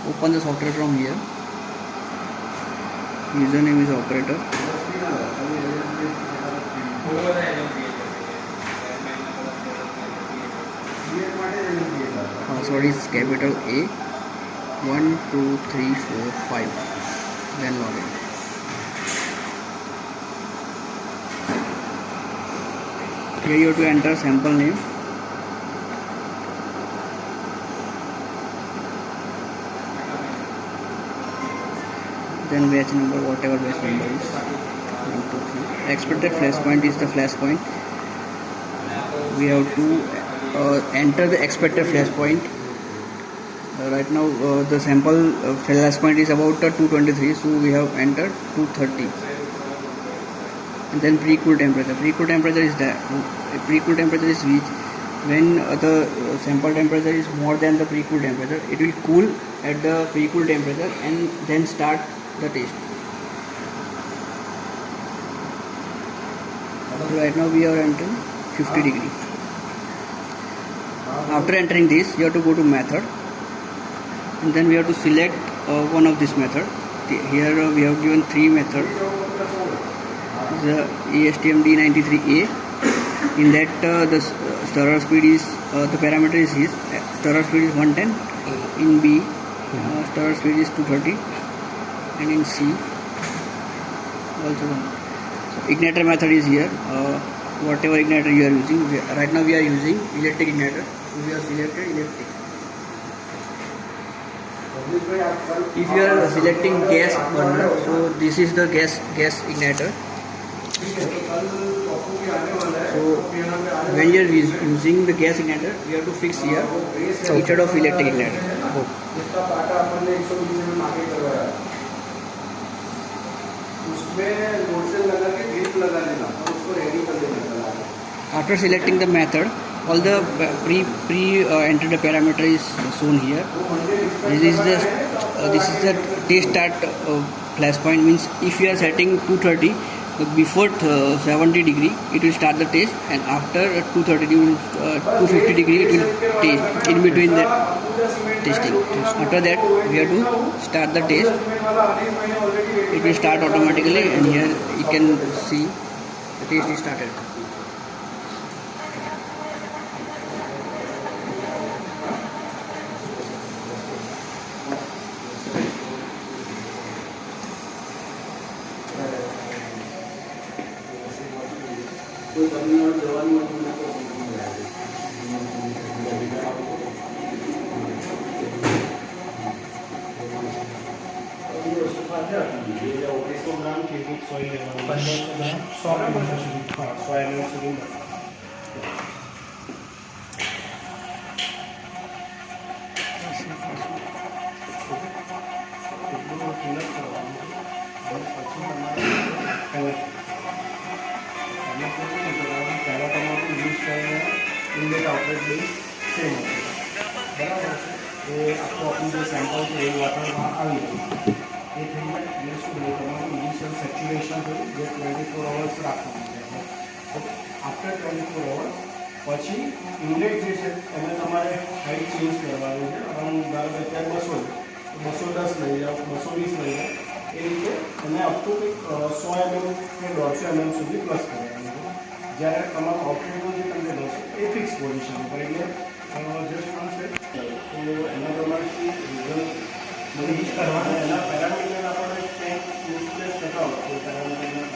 Open the software from here. Username is operator. Password is capital A 1 2 3 4 5. Then login. Here you have to enter sample name. Then batch number, whatever batch number is. 1 2 3. Expected flash point is the flash point. We have to enter the expected flash point. Right now the sample flash point is about 223, so we have entered 230. And then pre-cool temperature. Pre-cool temperature is that pre-cool temperature is which when the sample temperature is more than the pre-cool temperature, it will cool at the pre-cool temperature and then start the test. Right now we are entering 50 degree. After entering this, you have to go to method, and then we have to select one of this method. Here we have given 3 methods. The ASTM-D93A. In that the stirrer speed is the parameter is his stirrer speed is 110. In B, stirrer speed is 230, and in C also 1. So igniter method is here. Whatever igniter you are using. Right now we are using electric igniter. So we have selected electric. If you are selecting gas burner, so this is the gas igniter. So when you are using the gas igniter, you have to fix here instead of electric igniter. After selecting the method, all the entered parameter is shown here. This is the test start flash point. Means if you are setting 230, before 70 degree it will start the test, and after 230 250 degree it will test. In between that testing, after that we have to start the test. It will start automatically, and here you can see the test is started. After 24 hours, પછી inlet જે છે એને તમારે height change કરવાની છે. Around ધારો કે અત્યારે 210 લઈ જાઓ, 220 લઈ જાઓ, એ રીતે એને અપ ટુ કંઈક 100 mm કે 150 mm સુધી પ્લસ કરવાનું છે. જ્યારે તમારો આઉટલેટનું જે ટેમ્પરેચર છે એ ફિક્સ પોઝિશન ઉપર, એટલે જસ્ટ વન સેટ. તો એના પ્રમાણથી રિઝલ્ટ યુઝ કરવાના, એના પેરામીટર આપણે કંઈક મિસપ્લેસ થતા હોય તો પેરામીટરના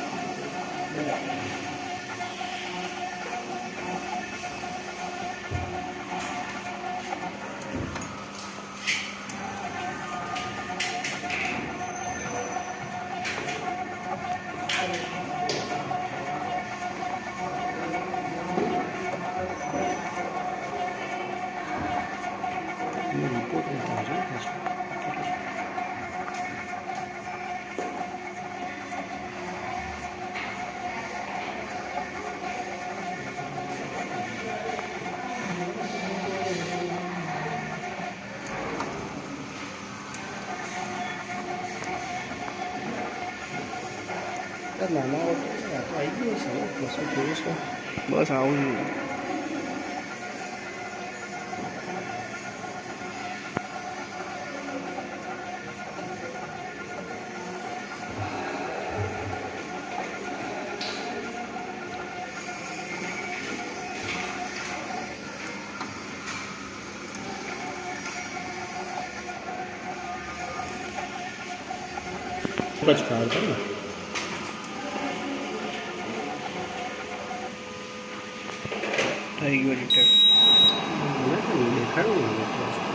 બસ આવું. જ કાર છે ને થઈ ગયું ડિટેક્ટ. દેખાડું ને